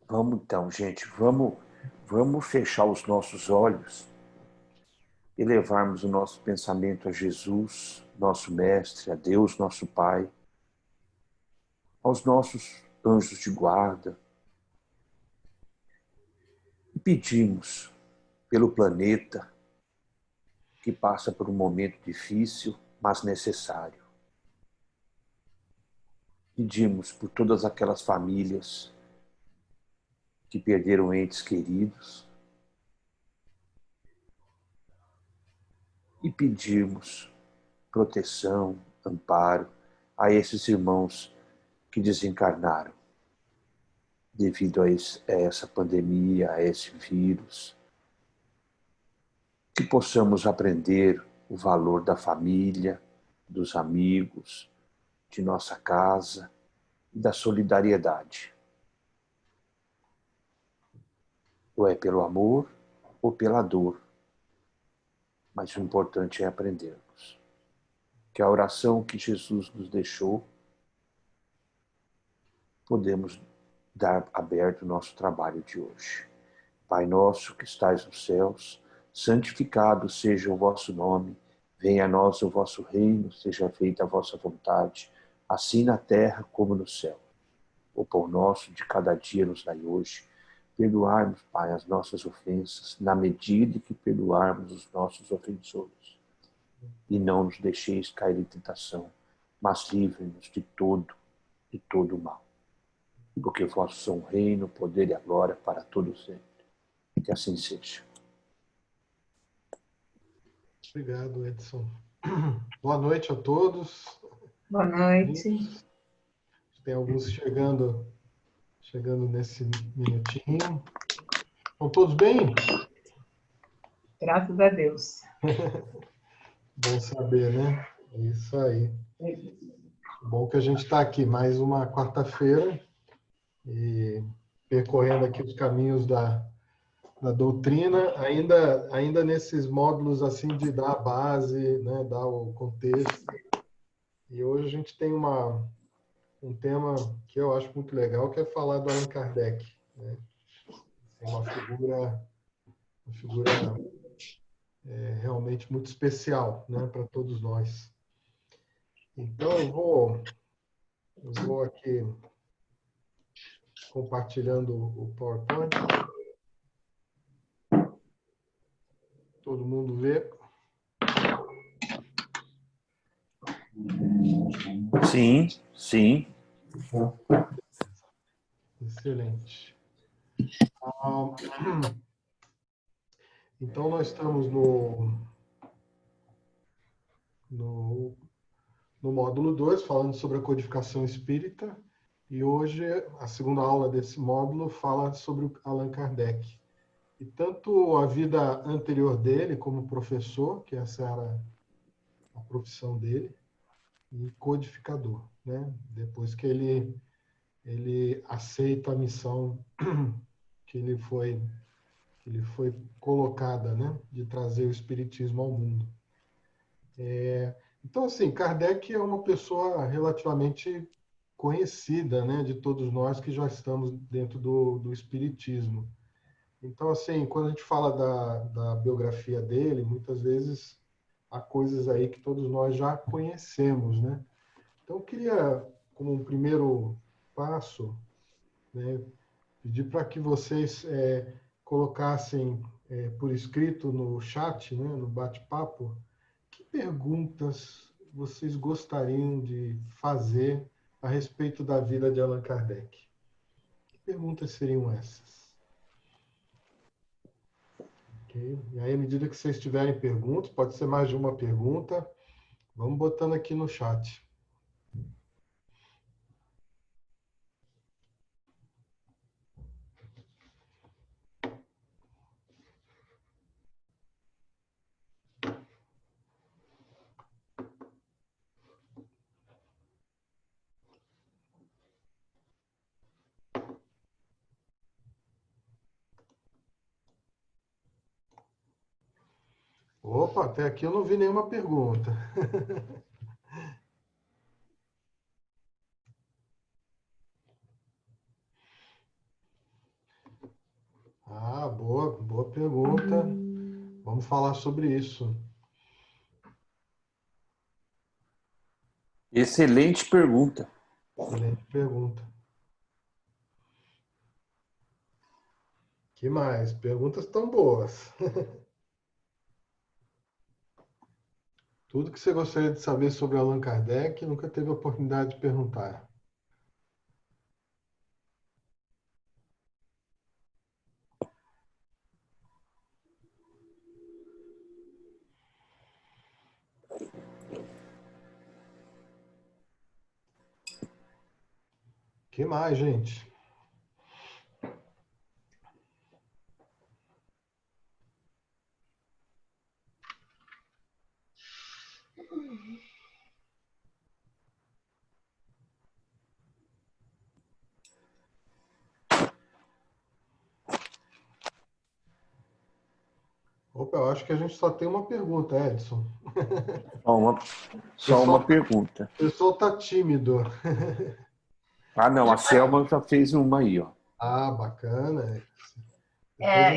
Vamos então, gente, vamos fechar os nossos olhos e levarmos o nosso pensamento a Jesus, nosso Mestre, a Deus, nosso Pai, aos nossos anjos de guarda e pedimos pelo planeta que passa por um momento difícil, mas necessário. Pedimos por todas aquelas famílias que perderam entes queridos e pedimos proteção, amparo a esses irmãos que desencarnaram devido a essa pandemia, a esse vírus. Que possamos aprender o valor da família, dos amigos, de nossa casa e da solidariedade. Ou é pelo amor ou pela dor, mas o importante é aprendermos. Que a oração que Jesus nos deixou, podemos dar aberto o nosso trabalho de hoje. Pai nosso que estais nos céus, santificado seja o vosso nome, venha a nós o vosso reino, seja feita a vossa vontade, assim na terra como no céu. O pão nosso de cada dia nos dai hoje. Perdoai-nos, Pai, as nossas ofensas, na medida que perdoarmos os nossos ofensores. E não nos deixeis cair em tentação, mas livre-nos de todo o mal. Porque vossos são o reino, o poder e a glória para todos sempre. Que assim seja. Obrigado, Edson. Boa noite a todos. Boa noite. Tem alguns chegando nesse minutinho. Estão todos bem? Graças a Deus. Bom saber, né? É isso aí. Bom que a gente está aqui mais uma quarta-feira e percorrendo aqui os caminhos da doutrina, ainda nesses módulos assim de dar a base, né, dar o contexto. E hoje a gente tem um tema que eu acho muito legal, que é falar do Allan Kardec, né? É uma figura realmente muito especial, né, para todos nós. Então eu vou aqui compartilhando o PowerPoint. Todo mundo vê? Sim, sim. Excelente. Então, nós estamos no módulo 2, falando sobre a codificação espírita, e hoje a segunda aula desse módulo fala sobre o Allan Kardec. E tanto a vida anterior dele como professor, que essa era a profissão dele, e codificador, né? Depois que ele aceita a missão que lhe foi colocada, né? De trazer o espiritismo ao mundo. Então, assim, Kardec é uma pessoa relativamente conhecida, né, de todos nós que já estamos dentro do espiritismo. Então, assim, quando a gente fala da biografia dele, muitas vezes há coisas aí que todos nós já conhecemos, né? Então, eu queria, como um primeiro passo, né, pedir para que vocês colocassem por escrito no chat, né, no bate-papo, que perguntas vocês gostariam de fazer a respeito da vida de Allan Kardec? Que perguntas seriam essas? Okay? E aí, à medida que vocês tiverem perguntas, pode ser mais de uma pergunta, vamos botando aqui no chat. Opa, até aqui eu não vi nenhuma pergunta. pergunta. Vamos falar sobre isso. Excelente pergunta. Excelente pergunta. Que mais? Perguntas tão boas. Tudo que você gostaria de saber sobre Allan Kardec, nunca teve a oportunidade de perguntar. Que mais, gente? Opa, eu acho que a gente só tem uma pergunta, Edson. Só uma, só uma pergunta. O pessoal tá tímido. Ah, não, a Selma já fez uma aí, ó. Ah, bacana.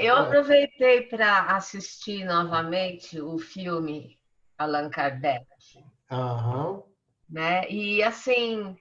Eu aproveitei para assistir novamente o filme Allan Kardec, Aham. né? E assim,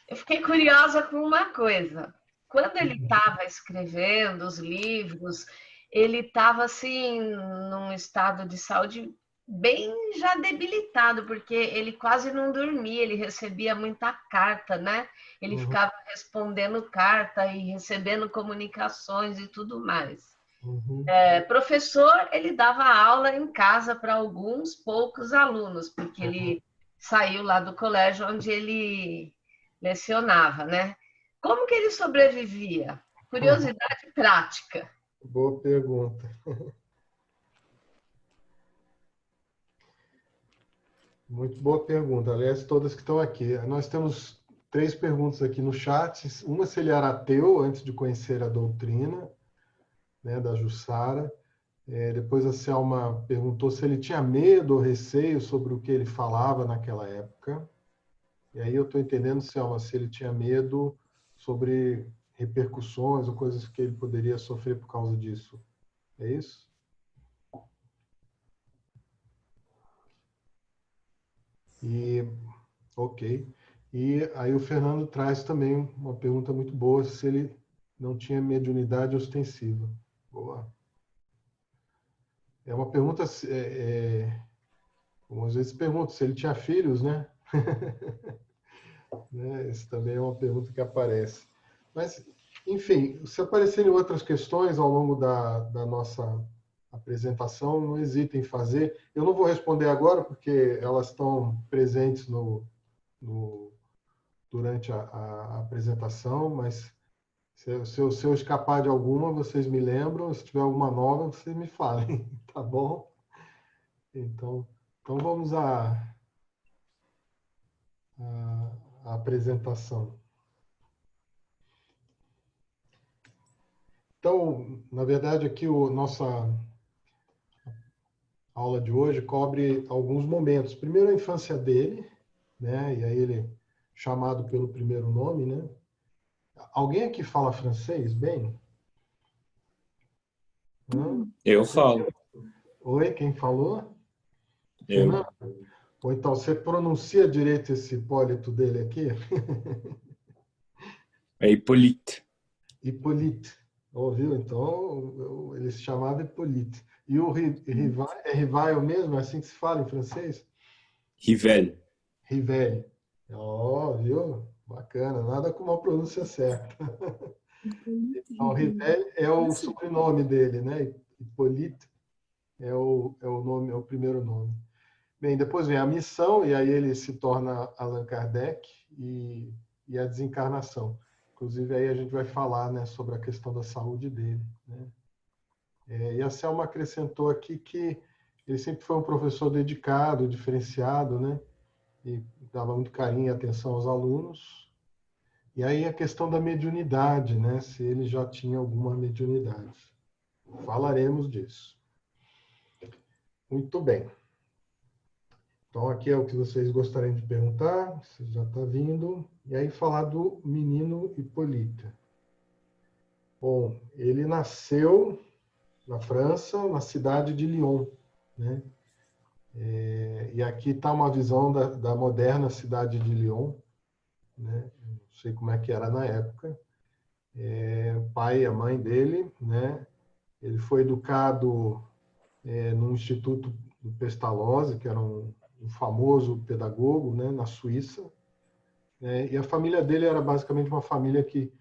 eu fiquei curiosa com uma coisa. Quando ele estava escrevendo os livros, ele estava assim num estado de saúde bem já debilitado, porque ele quase não dormia, ele recebia muita carta, né? Ele ficava respondendo carta e recebendo comunicações e tudo mais. Uhum. Professor, ele dava aula em casa para alguns poucos alunos, porque ele saiu lá do colégio onde ele lecionava, né? Como que ele sobrevivia? Curiosidade prática. Boa pergunta. Muito boa pergunta. Aliás, todas que estão aqui. Nós temos 3 perguntas aqui no chat. Uma, se ele era ateu antes de conhecer a doutrina, né, da Jussara. Depois a Selma perguntou se ele tinha medo ou receio sobre o que ele falava naquela época. E aí eu estou entendendo, Selma, se ele tinha medo sobre repercussões ou coisas que ele poderia sofrer por causa disso. É isso? Ok. E aí o Fernando traz também uma pergunta muito boa, se ele não tinha mediunidade ostensiva. Boa. É uma pergunta, às vezes pergunta se ele tinha filhos, né? Né? Isso também é uma pergunta que aparece. Mas, enfim, se aparecerem outras questões ao longo da nossa apresentação, não hesitem em fazer. Eu não vou responder agora, porque elas estão presentes durante a apresentação, mas se eu escapar de alguma, vocês me lembram. Se tiver alguma nova, vocês me falem, tá bom? Então vamos à apresentação. Então, na verdade, aqui nossa aula de hoje cobre alguns momentos. Primeiro, a infância dele, né? E aí ele chamado pelo primeiro nome, né? Alguém aqui fala francês bem? Eu falo. Oi, quem falou? Eu. Fernando? Ou então, você pronuncia direito esse Hipólito dele aqui? É Hippolyte. Hippolyte. Ouviu? Então, ele se chamava Hippolyte. E o Rivail mesmo? É assim que se fala em francês? Rivel. Rivel. Ó, viu? Bacana. Nada como a pronúncia certa. Então, Rivel é o sobrenome dele, né? Hippolyte é o nome, é o primeiro nome. Bem, depois vem a missão, e aí ele se torna Allan Kardec e a desencarnação. Inclusive, aí a gente vai falar, né, sobre a questão da saúde dele, né? E a Selma acrescentou aqui que ele sempre foi um professor dedicado, diferenciado, né? E dava muito carinho e atenção aos alunos. E aí a questão da mediunidade, né? Se ele já tinha alguma mediunidade. Falaremos disso. Muito bem. Então, aqui é o que vocês gostariam de perguntar, você já está vindo. E aí, falar do menino Hipólito. Bom, ele nasceu na França, na cidade de Lyon, né? E aqui está uma visão da moderna cidade de Lyon, né? Não sei como é que era na época. O pai e a mãe dele, né? Ele foi educado no Instituto do Pestalozzi, que era um famoso pedagogo, né? Na Suíça. E a família dele era basicamente uma família que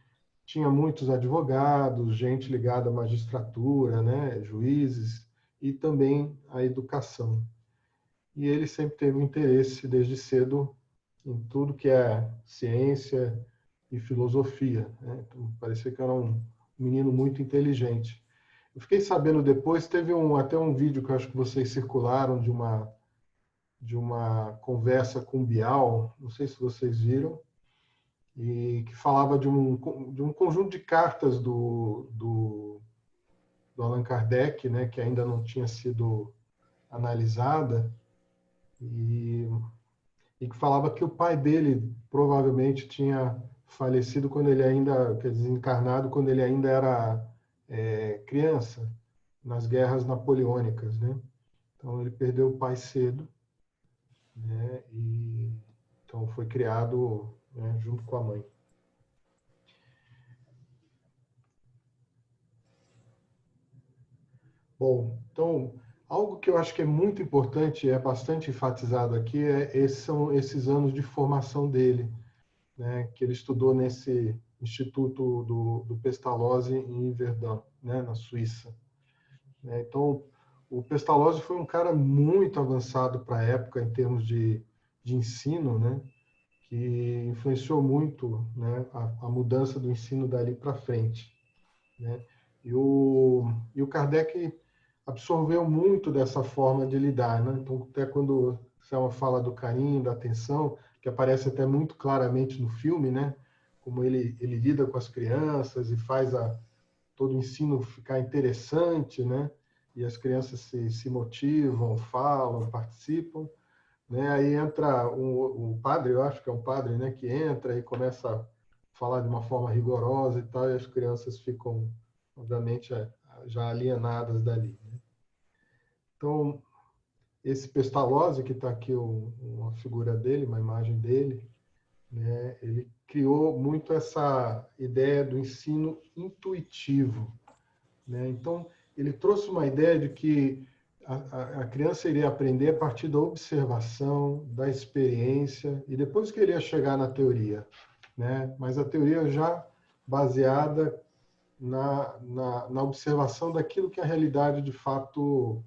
tinha muitos advogados, gente ligada à magistratura, né? Juízes, e também à educação. E ele sempre teve um interesse desde cedo em tudo que é ciência e filosofia, né? Então, parecia que era um menino muito inteligente. Eu fiquei sabendo depois, teve até um vídeo que eu acho que vocês circularam de uma conversa com Bial, não sei se vocês viram, e que falava de um conjunto de cartas do Allan Kardec, né, que ainda não tinha sido analisada, e que falava que o pai dele provavelmente tinha falecido quando ele ainda, quer dizer, desencarnado quando ele ainda era criança, nas guerras napoleônicas, né? Então ele perdeu o pai cedo, né? E então foi criado, né, junto com a mãe. Bom, então algo que eu acho que é muito importante, é bastante enfatizado aqui, são esses anos de formação dele, né, que ele estudou nesse Instituto do Pestalozzi em Verdun, né, na Suíça. Então, o Pestalozzi foi um cara muito avançado para a época em termos de ensino, né, que influenciou muito, né, a mudança do ensino dali para frente, né? E o Kardec absorveu muito dessa forma de lidar, né? Então, até quando Selma fala do carinho, da atenção, que aparece até muito claramente no filme, né? Como ele lida com as crianças e faz todo o ensino ficar interessante, né? E as crianças se motivam, falam, participam, né? Aí entra um padre, eu acho que é um padre, né? Que entra e começa a falar de uma forma rigorosa e tal, e as crianças ficam, obviamente, já alienadas dali, né? Então, esse Pestalozzi, que está aqui uma figura dele, uma imagem dele, né? Ele criou muito essa ideia do ensino intuitivo, né? Então, ele trouxe uma ideia de que a criança iria aprender a partir da observação, da experiência, e depois que ele ia chegar na teoria, né? Mas a teoria já baseada na observação daquilo que a realidade de fato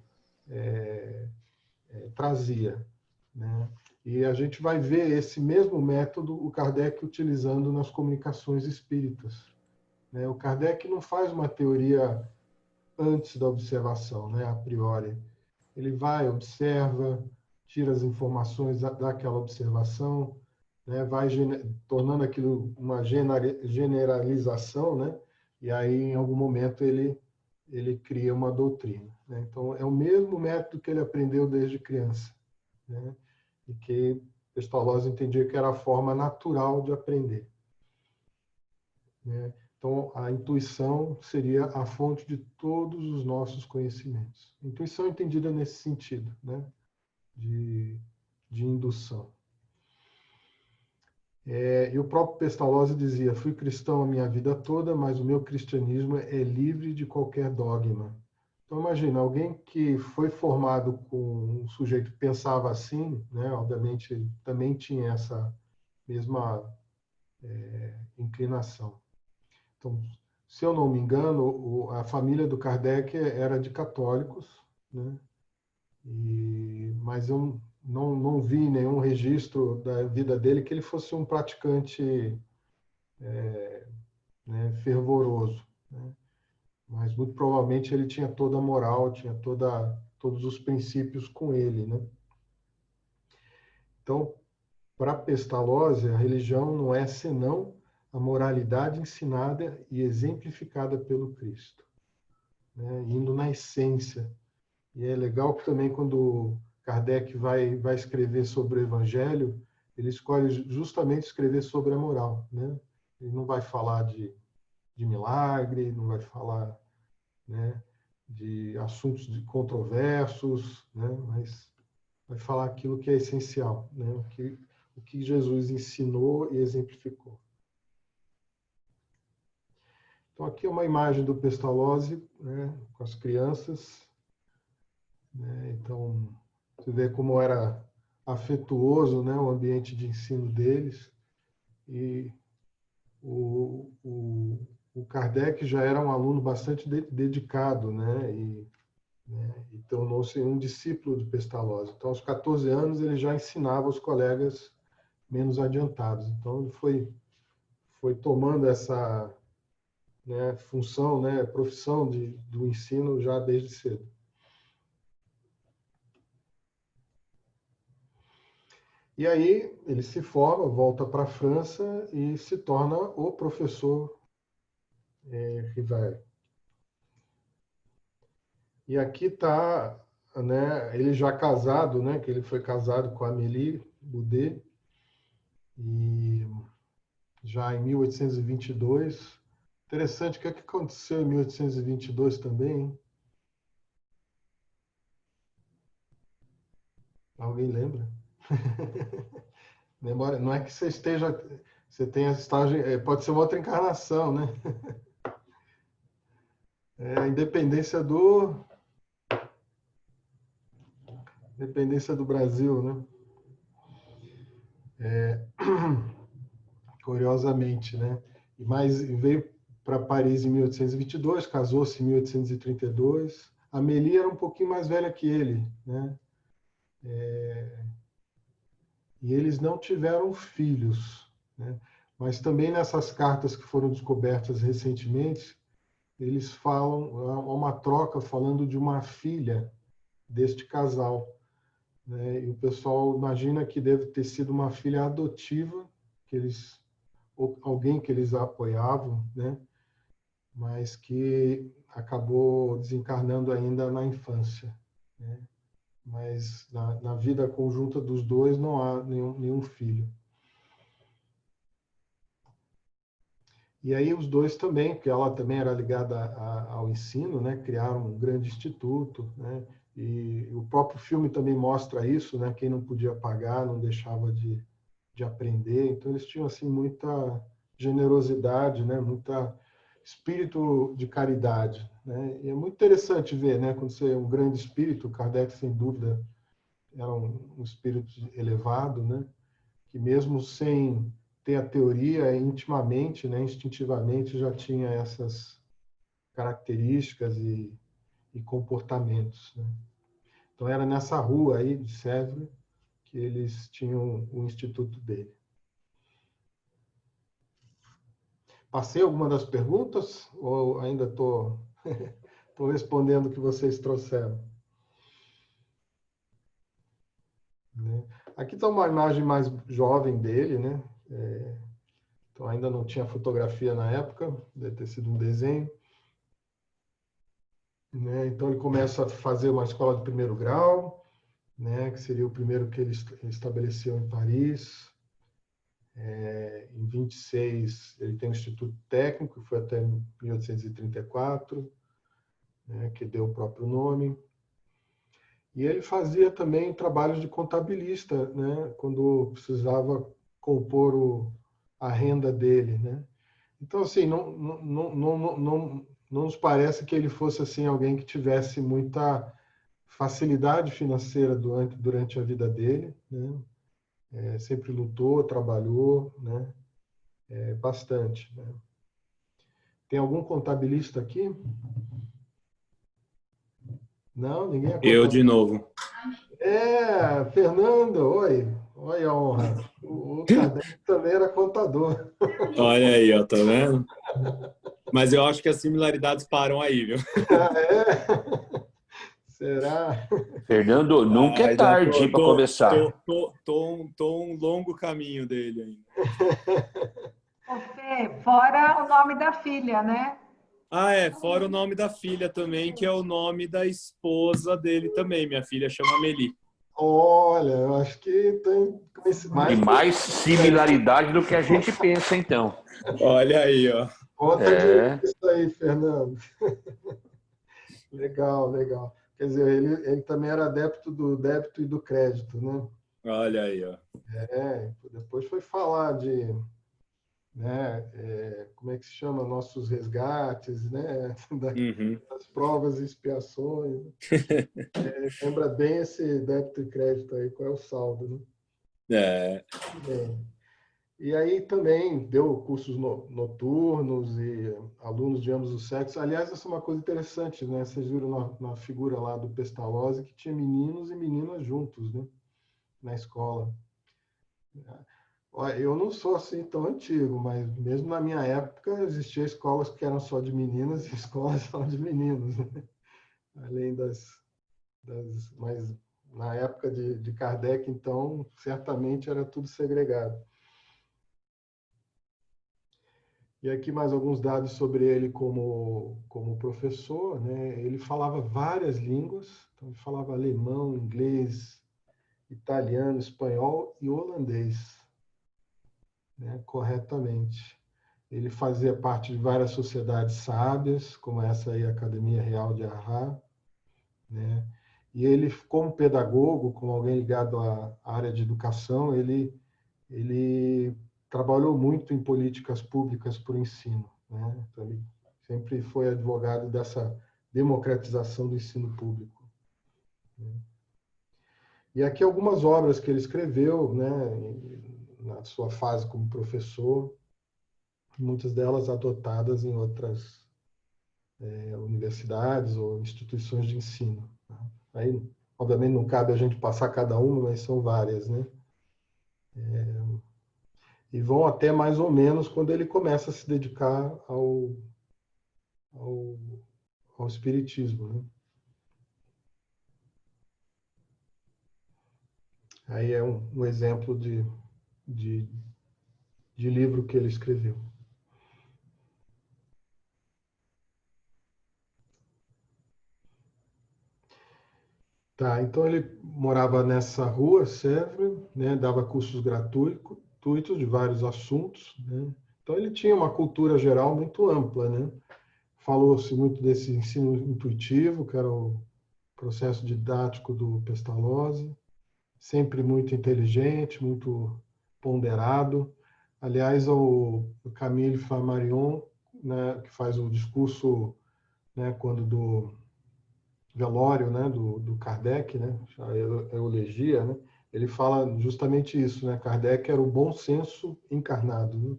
trazia, né? E a gente vai ver esse mesmo método o Kardec utilizando nas comunicações espíritas, né? O Kardec não faz uma teoria antes da observação, né, a priori. Ele vai, observa, tira as informações daquela observação, né, vai tornando aquilo uma generalização, né, e aí, em algum momento, ele cria uma doutrina, né? Então, é o mesmo método que ele aprendeu desde criança, né, e que Pestalozzi entendia que era a forma natural de aprender, né? Então, a intuição seria a fonte de todos os nossos conhecimentos. Intuição entendida nesse sentido, né? De indução. E o próprio Pestalozzi dizia: fui cristão a minha vida toda, mas o meu cristianismo é livre de qualquer dogma. Então, imagina, alguém que foi formado com um sujeito que pensava assim, né? Obviamente, também tinha essa mesma inclinação. Então, se eu não me engano, a família do Kardec era de católicos, né? Mas eu não vi nenhum registro da vida dele que ele fosse um praticante né, fervoroso, né? Mas muito provavelmente ele tinha toda a moral, tinha todos os princípios com ele, né? Então, para Pestalozzi, a religião não é senão a moralidade ensinada e exemplificada pelo Cristo, né? Indo na essência. E é legal que também quando Kardec vai escrever sobre o Evangelho, ele escolhe justamente escrever sobre a moral, né? Ele não vai falar de milagre, não vai falar, né, de assuntos controversos, né? Mas vai falar aquilo que é essencial, né? O que Jesus ensinou e exemplificou. Então, aqui é uma imagem do Pestalozzi, né, com as crianças, né? Então, você vê como era afetuoso, né, o ambiente de ensino deles. E o Kardec já era um aluno bastante dedicado, né, e tornou-se um discípulo do Pestalozzi. Então, aos 14 anos, ele já ensinava os colegas menos adiantados. Então, ele foi tomando essa, né, função, né, profissão do ensino já desde cedo. E aí ele se forma, volta para a França e se torna o professor Rivail. E aqui está, né, ele já casado, né, que ele foi casado com a Amélie Boudet, e já em 1822. Interessante, o que aconteceu em 1822 também, hein? Alguém lembra? Memória, não é que você esteja, você tenha estágio, pode ser uma outra encarnação, né? A independência do Brasil, né? Curiosamente, né? Mas veio para Paris em 1822, casou-se em 1832. A Amélie era um pouquinho mais velha que ele, né? E eles não tiveram filhos, né? Mas também nessas cartas que foram descobertas recentemente, eles falam, há uma troca falando de uma filha deste casal, né? E o pessoal imagina que deve ter sido uma filha adotiva, ou alguém que eles apoiavam, né? Mas que acabou desencarnando ainda na infância, né? Mas na vida conjunta dos dois não há nenhum filho. E aí os dois também, porque ela também era ligada ao ensino, né? Criaram um grande instituto, né? E o próprio filme também mostra isso, né? Quem não podia pagar não deixava de aprender. Então eles tinham assim muita generosidade, né? Muita espírito de caridade, né? E é muito interessante ver, né? Quando você é um grande espírito, Kardec sem dúvida era um espírito elevado, né? Que mesmo sem ter a teoria, intimamente, né? Instintivamente já tinha essas características e comportamentos, né? Então era nessa rua aí de Sèvres que eles tinham o instituto dele. Passei alguma das perguntas ou ainda estou respondendo o que vocês trouxeram? Né? Aqui está uma imagem mais jovem dele, né? Então ainda não tinha fotografia na época, deve ter sido um desenho. Né? Então ele começa a fazer uma escola de primeiro grau, né? Que seria o primeiro que ele estabeleceu em Paris. Em 26 ele tem um instituto técnico, que foi até 1834, né? Que deu o próprio nome. E ele fazia também trabalhos de contabilista, né? Quando precisava compor a renda dele, né? Então, assim, não nos parece que ele fosse assim alguém que tivesse muita facilidade financeira durante a vida dele, né? Sempre lutou, trabalhou, né? Bastante, né? Tem algum contabilista aqui? Não, ninguém é contabilista. Eu de novo. Fernando, oi. Oi, a honra. O Kardec também era contador. Olha aí, ó, tá vendo? Mas eu acho que as similaridades param aí, viu? Será? Fernando, nunca é tarde para começar. Tô um longo caminho dele ainda. Ô, Fê, fora o nome da filha, né? Fora o nome da filha também, que é o nome da esposa dele também. Minha filha chama Amélie. Olha, eu acho que tem mais similaridade do que a gente pensa, então. Olha aí, ó. Conta disso aí, Fernando. Legal, legal. Quer dizer, ele também era adepto do débito e do crédito, né? Olha aí, ó. Depois foi falar de, né, como é que se chama? Nossos resgates, né? Uhum. Das provas e expiações. Lembra bem esse débito e crédito aí, qual é o saldo, né? É. Bem, e aí também deu cursos noturnos e alunos de ambos os sexos. Aliás, essa é uma coisa interessante, né? Vocês viram na figura lá do Pestalozzi que tinha meninos e meninas juntos, né? Na escola. Olha, eu não sou assim tão antigo, mas mesmo na minha época existiam escolas que eram só de meninas e escolas só de meninos, né? Além mas na época de Kardec, então, certamente era tudo segregado. E aqui mais alguns dados sobre ele como professor, né? Ele falava várias línguas, então ele falava alemão, inglês, italiano, espanhol e holandês, né? Corretamente. Ele fazia parte de várias sociedades sábias, como essa aí, a Academia Real de Arra, né? E ele, como pedagogo, como alguém ligado à área de educação, ele trabalhou muito em políticas públicas para o ensino, né? Então, ele sempre foi advogado dessa democratização do ensino público, né? E aqui algumas obras que ele escreveu, né, na sua fase como professor, muitas delas adotadas em outras universidades ou instituições de ensino. Aí, obviamente, não cabe a gente passar cada uma, mas são várias, né? E vão até mais ou menos quando ele começa a se dedicar ao, ao espiritismo, né? Aí é um exemplo de, de livro que ele escreveu. Tá, então ele morava nessa rua, Sèvres, né? Dava cursos gratuitos de vários assuntos, né? Então ele tinha uma cultura geral muito ampla, né? Falou-se muito desse ensino intuitivo, que era o processo didático do Pestalozzi, sempre muito inteligente, muito ponderado. Aliás, o Camille Flammarion, né, que faz o discurso, né, quando do velório, né, do Kardec, né, a eulogia, né, ele fala justamente isso, né, Kardec era o bom senso encarnado, né?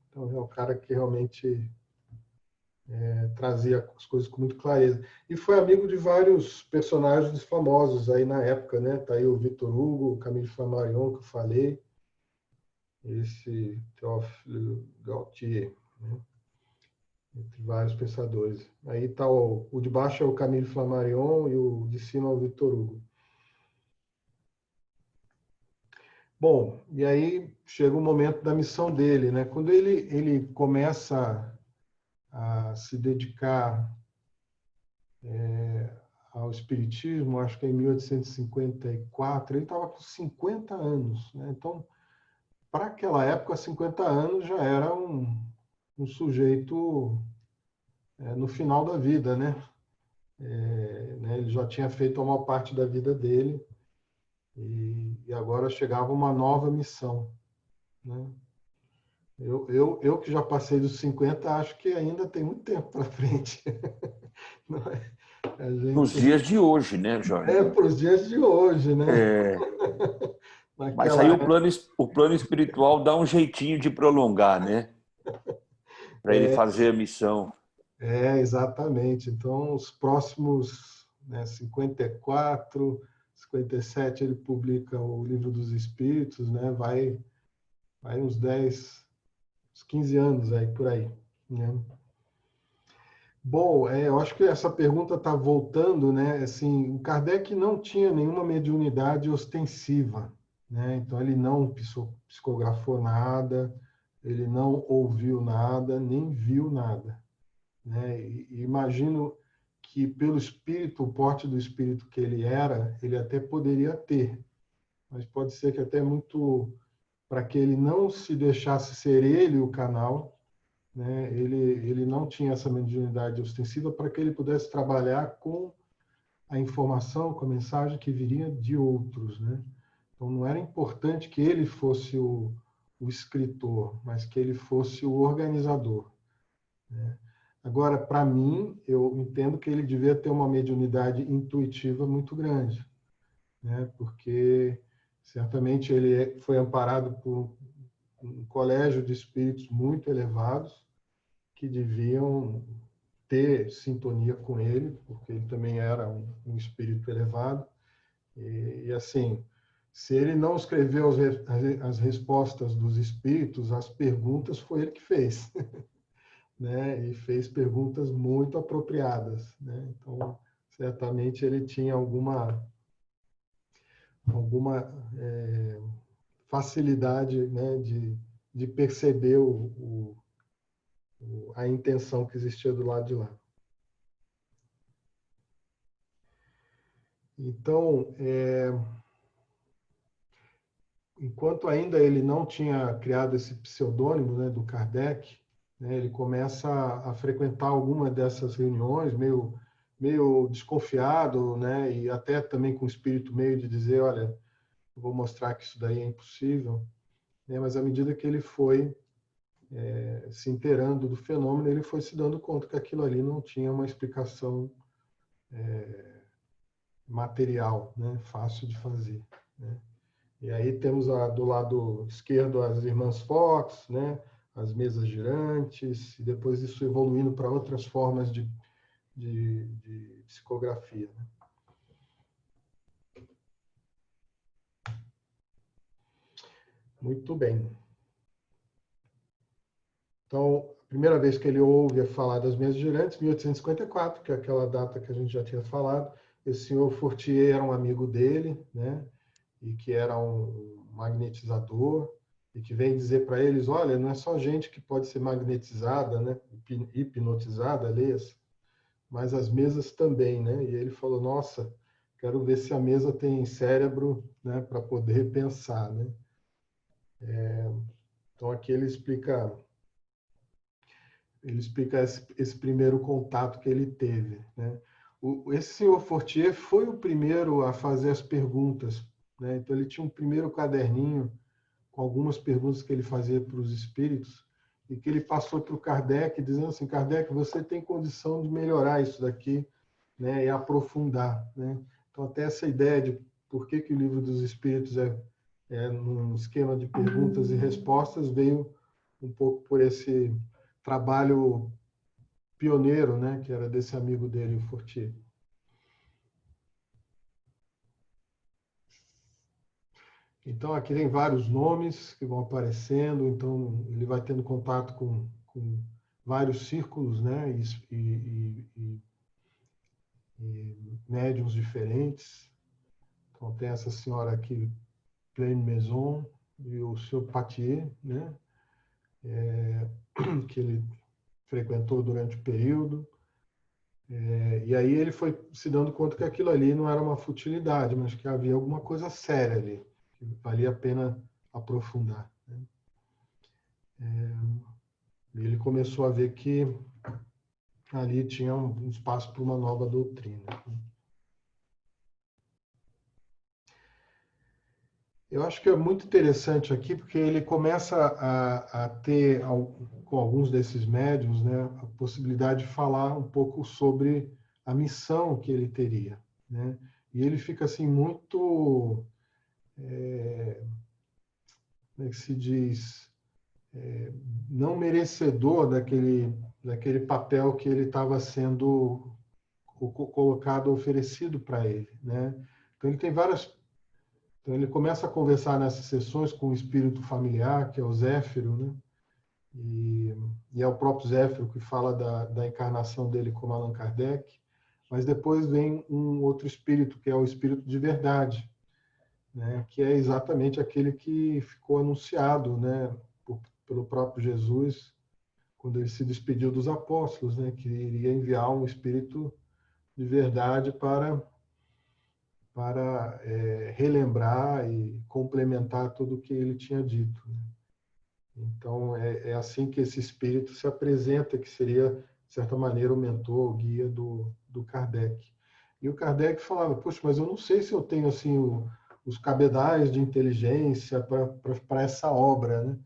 Então é o cara que realmente trazia as coisas com muito clareza. E foi amigo de vários personagens famosos aí na época, né? Tá aí o Victor Hugo, o Camille Flammarion, que eu falei, esse Théophile Gautier, né? Entre vários pensadores. Aí tá o de baixo é o Camille Flammarion e o de cima é o Victor Hugo. Bom, e aí chega o momento da missão dele, né? Quando ele começa a se dedicar ao espiritismo, acho que em 1854, ele estava com 50 anos, né? Então, para aquela época, 50 anos já era um sujeito no final da vida, né? Ele já tinha feito a maior parte da vida dele e agora chegava uma nova missão, né? Eu que já passei dos 50, acho que ainda tem muito tempo para frente. Não é? Nos dias de hoje, né, Jorge? Para os dias de hoje, né? Mas aí Naquela o plano espiritual dá um jeitinho de prolongar, né? Para ele fazer a missão. Exatamente. Então, os próximos, né, 54, 57, ele publica o Livro dos Espíritos, né? Vai uns 10, uns 15 anos aí, por aí, né? Bom, eu acho que essa pergunta está voltando, né? Assim, o Kardec não tinha nenhuma mediunidade ostensiva, né? Então, ele não psicografou nada, ele não ouviu nada, nem viu nada, né? E imagino que pelo espírito, o porte do espírito que ele era, ele até poderia ter, mas pode ser que até muito para que ele não se deixasse ser ele o canal, né, ele não tinha essa mediunidade ostensiva para que ele pudesse trabalhar com a informação, com a mensagem que viria de outros, né? Então não era importante que ele fosse o escritor, mas que ele fosse o organizador, né? Agora, para mim, eu entendo que ele devia ter uma mediunidade intuitiva muito grande, né? Porque certamente ele foi amparado por um colégio de espíritos muito elevados que deviam ter sintonia com ele, porque ele também era um espírito elevado. E assim, se ele não escreveu as respostas dos espíritos, as perguntas foi ele que fez, né? E fez perguntas muito apropriadas, né? Então, certamente ele tinha alguma facilidade, né, de perceber a intenção que existia do lado de lá. Então, enquanto ainda ele não tinha criado esse pseudônimo, né, do Kardec, né, ele começa a frequentar alguma dessas reuniões, meio desconfiado, né, e até também com o espírito meio de dizer, olha, eu vou mostrar que isso daí é impossível, né, mas à medida que ele foi se inteirando do fenômeno, ele foi se dando conta que aquilo ali não tinha uma explicação material, né, fácil de fazer, né? E aí temos do lado esquerdo as irmãs Fox, né, as mesas girantes, e depois isso evoluindo para outras formas de psicografia, né? Muito bem. Então, a primeira vez que ele ouve falar das mesas girantes, 1854, que é aquela data que a gente já tinha falado, esse senhor Fortier era um amigo dele, né, e que era um magnetizador, e que vem dizer para eles, olha, não é só gente que pode ser magnetizada, né, hipnotizada, aliás, mas as mesas também, né? E ele falou, nossa, quero ver se a mesa tem cérebro, né, para poder pensar, né? Então aqui ele explica esse primeiro contato que ele teve, né? Esse senhor Fortier foi o primeiro a fazer as perguntas, né? Então ele tinha um primeiro caderninho com algumas perguntas que ele fazia para os espíritos e que ele passou para o Kardec, dizendo assim, Kardec, você tem condição de melhorar isso daqui, né, e aprofundar, né? Então até essa ideia de por que o Livro dos Espíritos é num esquema de perguntas e respostas veio um pouco por esse trabalho pioneiro, né, que era desse amigo dele, o Fortier. Então, aqui tem vários nomes que vão aparecendo, então ele vai tendo contato com vários círculos, né, e médiuns diferentes. Então, tem essa senhora aqui, Pleine Maison, e o seu Patier, né, que ele frequentou durante o período. E aí ele foi se dando conta que aquilo ali não era uma futilidade, mas que havia alguma coisa séria ali, que valia a pena aprofundar, né? E ele começou a ver que ali tinha um espaço para uma nova doutrina. Eu acho que é muito interessante aqui, porque ele começa a ter, com alguns desses médiuns, né, a possibilidade de falar um pouco sobre a missão que ele teria, né? E ele fica assim muito, como é que se diz, não merecedor daquele papel que ele estava sendo colocado, oferecido para ele, né? Então ele tem várias. Então ele começa a conversar nessas sessões com o espírito familiar, que é o Zéfiro, né? E é o próprio Zéfiro que fala da encarnação dele como Allan Kardec, mas depois vem um outro espírito, que é o espírito de verdade, né? Que é exatamente aquele que ficou anunciado, né, pelo próprio Jesus, quando ele se despediu dos apóstolos, né, que iria enviar um espírito de verdade para relembrar e complementar tudo o que ele tinha dito, né? Então, é assim que esse espírito se apresenta, que seria, de certa maneira, o mentor, o guia do Kardec. E o Kardec falava, poxa, mas eu não sei se eu tenho assim os cabedais de inteligência para essa obra, né?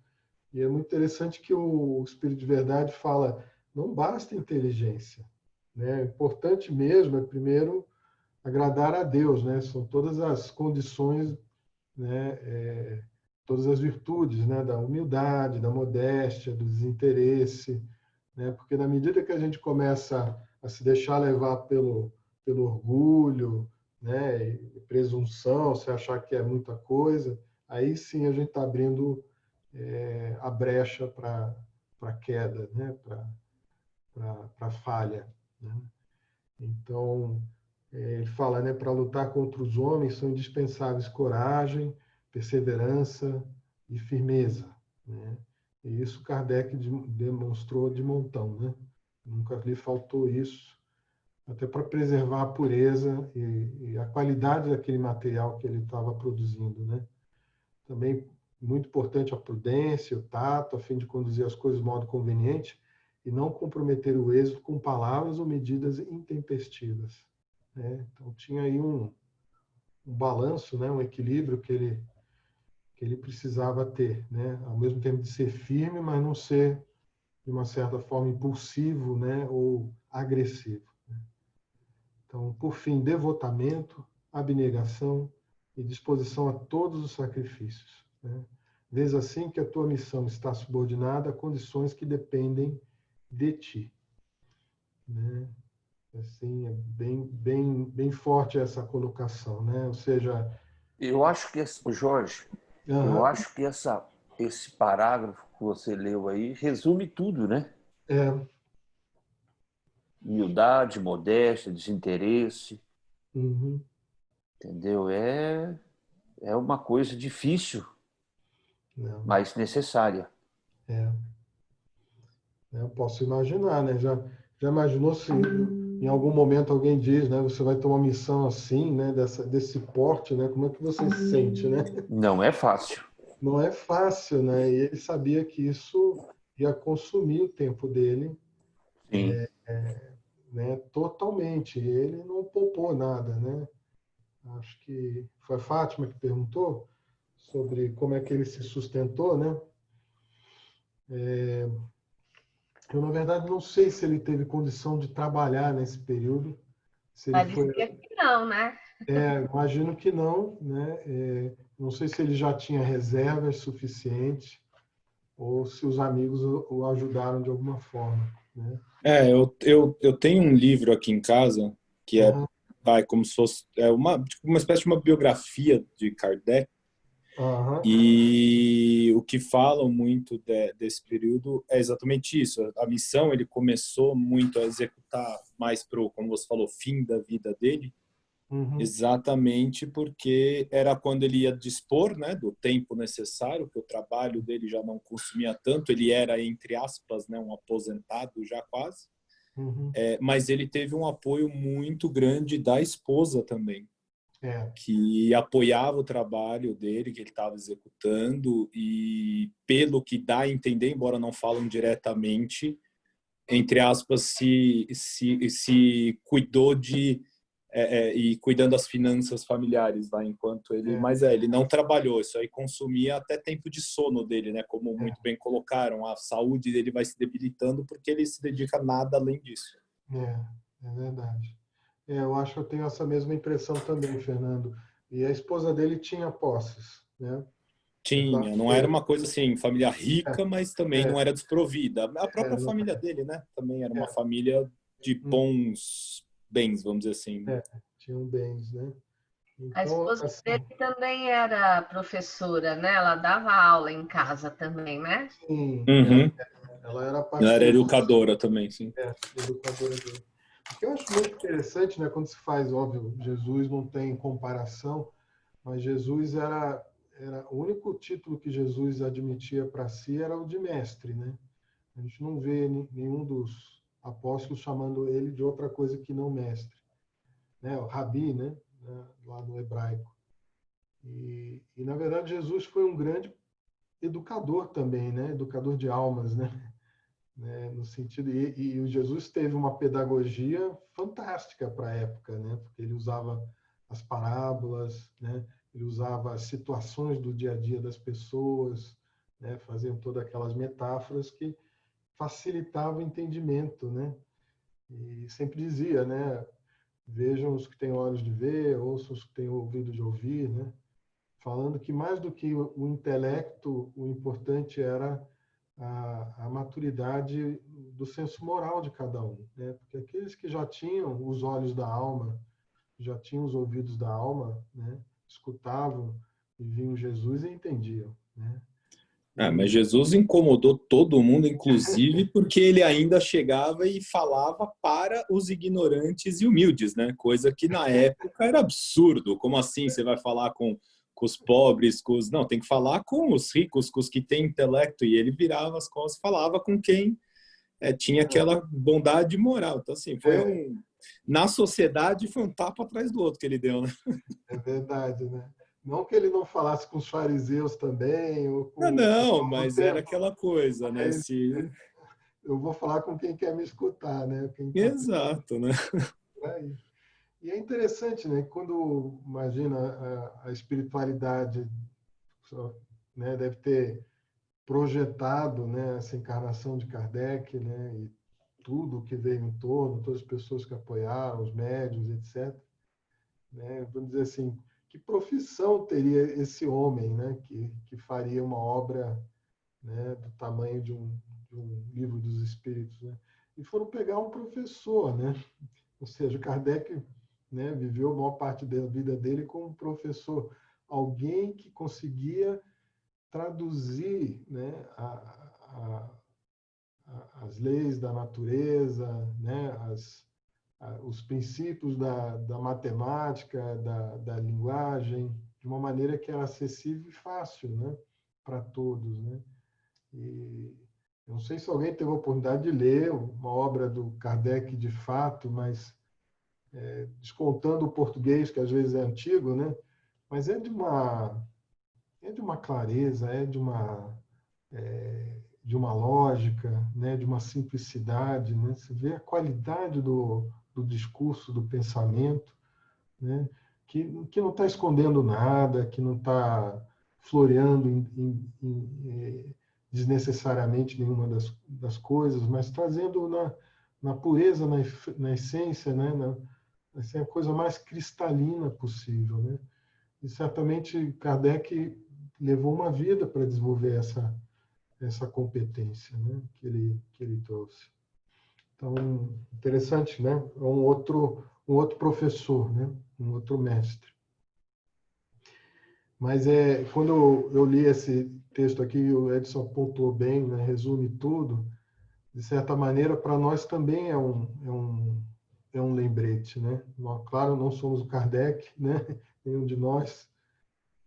E é muito interessante que o Espírito de Verdade fala, não basta inteligência, né? O importante mesmo é, primeiro, agradar a Deus, né? São todas as condições, né? Todas as virtudes, né? Da humildade, da modéstia, do desinteresse, né? Porque na medida que a gente começa a se deixar levar pelo orgulho, né? E presunção, se achar que é muita coisa, aí sim a gente está abrindo a brecha para a queda, né? Para a falha, né? Então, ele fala, né? Para lutar contra os homens são indispensáveis coragem, perseverança e firmeza, né? E isso Kardec demonstrou de montão, né? Nunca lhe faltou isso, até para preservar a pureza e a qualidade daquele material que ele estava produzindo, né? Também muito importante a prudência, o tato, a fim de conduzir as coisas de modo conveniente e não comprometer o êxito com palavras ou medidas intempestivas, né? Então tinha aí um balanço, né? Um equilíbrio que ele precisava ter, né? Ao mesmo tempo de ser firme, mas não ser de uma certa forma impulsivo, né? Ou agressivo. Então, por fim, devotamento, abnegação e disposição a todos os sacrifícios, né? Vês assim que a tua missão está subordinada a condições que dependem de ti, né? Assim, é bem forte essa colocação, né? Ou seja, Eu acho que, Jorge, eu aham, acho que esse parágrafo que você leu aí resume tudo, né? é, Humildade, modéstia, desinteresse, uhum, entendeu? É uma coisa difícil, não, mas necessária. é, eu posso imaginar, né? Já imaginou se em algum momento alguém diz, né? Você vai ter uma missão assim, né? Desse porte, né? Como é que você se sente, né? Não é fácil. Não é fácil, né? E ele sabia que isso ia consumir o tempo dele, Sim. né? Totalmente. E ele não poupou nada, né? Acho que foi a Fátima que perguntou sobre como é que ele se sustentou, né? Eu, na verdade, não sei se ele teve condição de trabalhar nesse período, se ele foi. Parecia que não, né? Imagino que não, né? Não sei se ele já tinha reservas suficientes ou se os amigos o ajudaram de alguma forma, né? Eu tenho um livro aqui em casa que Aham, como se fosse tipo uma espécie de uma biografia de Kardec. aham, E o que falam muito desse período é exatamente isso. A missão ele começou muito a executar mais pro, como você falou, fim da vida dele, uhum, exatamente porque era quando ele ia dispor, né, do tempo necessário, que o trabalho dele já não consumia tanto, ele era, entre aspas, né, um aposentado já quase, uhum. mas ele teve um apoio muito grande da esposa também, É, que apoiava o trabalho dele, que ele estava executando, e pelo que dá a entender, embora não falam diretamente, entre aspas, se cuidou e cuidando das finanças familiares lá, enquanto ele... é, Mas ele não trabalhou, isso aí consumia até tempo de sono dele, né? Como é, muito bem colocaram, a saúde dele vai se debilitando porque ele se dedica a nada além disso. é verdade. Eu acho que eu tenho essa mesma impressão também, Fernando. E a esposa dele tinha posses, né? É claro Tinha, não era que uma coisa assim, família é, rica, mas também é, não era desprovida. A própria não, família dele, né? Também era uma é, família de hum, bons bens, vamos dizer assim, né? tinham bens, né? A Então, esposa assim, dele também era professora, né? Ela dava aula em casa também, né? sim, Uhum. ela era Ela era parceira, educadora também, sim. educadora dele. O que eu acho muito interessante, né, quando se faz, óbvio, Jesus não tem comparação, mas Jesus era o único título que Jesus admitia para si era o de mestre, né? A gente não vê nenhum dos apóstolos chamando ele de outra coisa que não mestre, né? O rabi, né? Lá no hebraico. E na verdade Jesus foi um grande educador também, né? Educador de almas, né? No sentido e o Jesus teve uma pedagogia fantástica para a época, né? Porque ele usava as parábolas, né? Ele usava as situações do dia a dia das pessoas, né? Fazendo todas aquelas metáforas que facilitavam o entendimento, né? E sempre dizia, né? Vejam os que têm olhos de ver, ouçam os que têm ouvido de ouvir, né? Falando que mais do que o intelecto, o importante era a maturidade do senso moral de cada um, né? Porque aqueles que já tinham os olhos da alma, já tinham os ouvidos da alma, né? Escutavam e viam Jesus e entendiam, né? Mas Jesus incomodou todo mundo, inclusive porque ele ainda chegava e falava para os ignorantes e humildes, né? Coisa que na época era absurdo. Como assim você vai falar com os pobres, com os... Não, tem que falar com os ricos, com os que têm intelecto. E ele virava as costas e falava com quem tinha aquela bondade moral. Então, assim, na sociedade foi um tapa atrás do outro que ele deu, né? É verdade, né? Não que ele não falasse com os fariseus também, ou com o Não, pessoal do mas era templo, aquela coisa, né? mas eu vou falar com quem quer me escutar, né? Quem tá Exato, né? por aí. E é interessante, né? Quando imagina a espiritualidade, né? Deve ter projetado, né? Essa encarnação de Kardec, né? E tudo que veio em torno, todas as pessoas que apoiaram, os médiuns, etc. Né? Vamos dizer assim, que profissão teria esse homem, né? Que faria uma obra, né? Do tamanho de um livro dos Espíritos, né? E foram pegar um professor, né? Ou seja, Kardec, né, viveu a maior parte da vida dele como um professor, alguém que conseguia traduzir, né, as leis da natureza, né, os princípios da matemática, da linguagem, de uma maneira que era acessível e fácil, né, para todos, né? E eu não sei se alguém teve a oportunidade de ler uma obra do Kardec de fato, mas descontando o português, que às vezes é antigo, né? Mas é de uma clareza, de uma lógica, né? De uma simplicidade, né? Você vê a qualidade do discurso, do pensamento, né? Que não está escondendo nada, que não está floreando desnecessariamente nenhuma das coisas, mas trazendo na pureza, na essência, né? Assim, a coisa mais cristalina possível, né? E certamente Kardec levou uma vida para desenvolver essa competência, né? que ele trouxe. Então, interessante, né? É um outro professor, né? Um outro mestre. Mas quando eu li esse texto aqui, o Edson pontuou bem, né? Resume tudo. De certa maneira, para nós também é um lembrete, né? Nós, claro, não somos o Kardec, né? Nenhum de nós,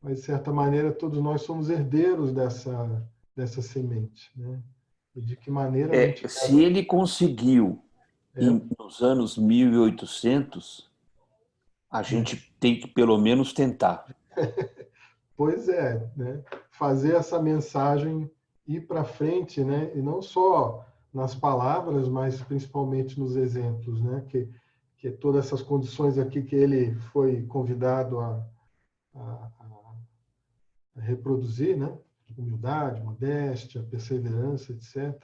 mas de certa maneira todos nós somos herdeiros dessa semente, né? E de que maneira a gente Se ele conseguiu nos anos 1800, a gente tem que pelo menos tentar. Pois é, né? Fazer essa mensagem ir para frente, né? E não só nas palavras, mas principalmente nos exemplos, né? Que todas essas condições aqui que ele foi convidado a reproduzir, né? Humildade, modéstia, perseverança, etc.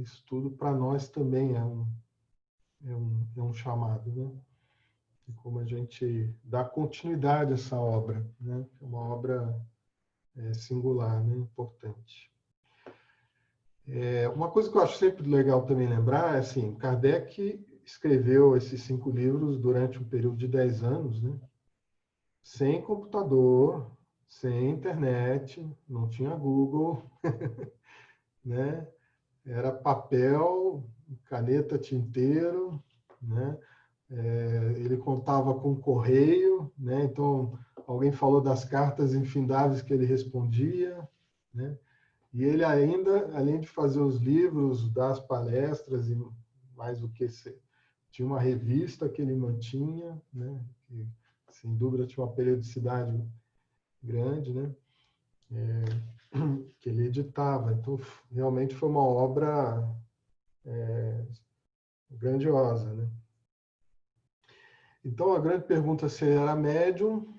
Isso tudo para nós também é um chamado, né? E como a gente dá continuidade a essa obra, né? É uma obra singular, né? Importante. Uma coisa que eu acho sempre legal também lembrar é assim, Kardec escreveu esses 5 livros durante um período de 10 anos, né? Sem computador, sem internet, não tinha Google, né? Era papel, caneta, tinteiro, né? Ele contava com correio, né? Então, alguém falou das cartas infindáveis que ele respondia, né? E ele ainda, além de fazer os livros, dar as palestras e mais o que tinha uma revista que ele mantinha, né? Que sem dúvida tinha uma periodicidade grande, né? que ele editava. Então, realmente foi uma obra grandiosa, né? Então, a grande pergunta é se ele era médium.